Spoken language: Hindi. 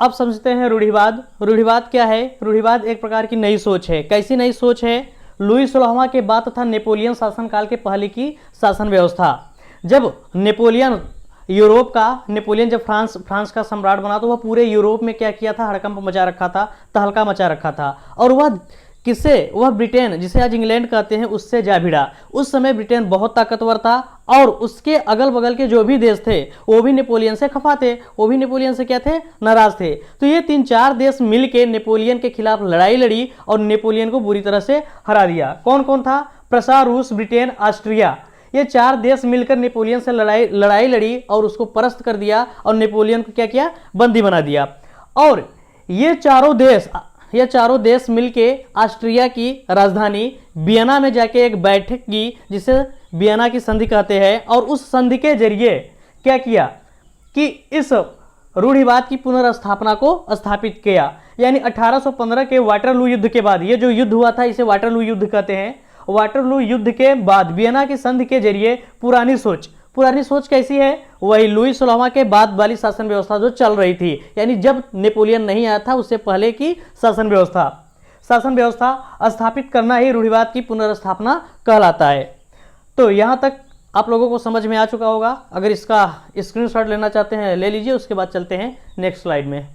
अब समझते हैं रूढ़िवाद। रूढ़िवाद क्या है? रूढ़िवाद एक प्रकार की नई सोच है। कैसी नई सोच है? लुई 16वां के बाद तथा नेपोलियन शासनकाल के पहले की शासन व्यवस्था। जब नेपोलियन जब फ्रांस का सम्राट बना तो वह पूरे यूरोप में क्या किया था? हड़कंप मचा रखा था, तहलका मचा रखा था। और वह ब्रिटेन, जिसे आज इंग्लैंड कहते हैं, उससे जा भिड़ा। उस समय ब्रिटेन बहुत ताकतवर था और उसके अगल बगल के जो भी देश थे वो भी नेपोलियन से खफा थे, वो भी नेपोलियन से क्या थे? नाराज थे। तो ये 3-4 देश मिलकर नेपोलियन के खिलाफ लड़ाई लड़ी और नेपोलियन को बुरी तरह से हरा दिया। कौन कौन था? प्रसा, रूस, ब्रिटेन, ऑस्ट्रिया। ये 4 देश मिलकर नेपोलियन से लड़ाई लड़ी और उसको परास्त कर दिया और नेपोलियन को क्या किया? बंदी बना दिया। और ये चारों देश मिलके ऑस्ट्रिया की राजधानी वियना में जाके एक बैठक की, जिसे वियना की संधि कहते हैं। और उस संधि के जरिए क्या किया कि इस रूढ़िवाद की पुनर्स्थापना को स्थापित किया। यानी 1815 के वाटरलू युद्ध के बाद, ये जो युद्ध हुआ था इसे वाटरलू युद्ध कहते हैं। वाटरलू युद्ध के बाद वियना की संधि के जरिए पुरानी सोच कैसी है? वही लुई 16वां के बाद वाली शासन व्यवस्था जो चल रही थी, यानी जब नेपोलियन नहीं आया था उससे पहले की शासन व्यवस्था स्थापित करना ही रूढ़िवाद की पुनर्स्थापना कहलाता है। तो यहां तक आप लोगों को समझ में आ चुका होगा। अगर इसका स्क्रीनशॉट लेना चाहते हैं ले लीजिए, उसके बाद चलते हैं नेक्स्ट स्लाइड में।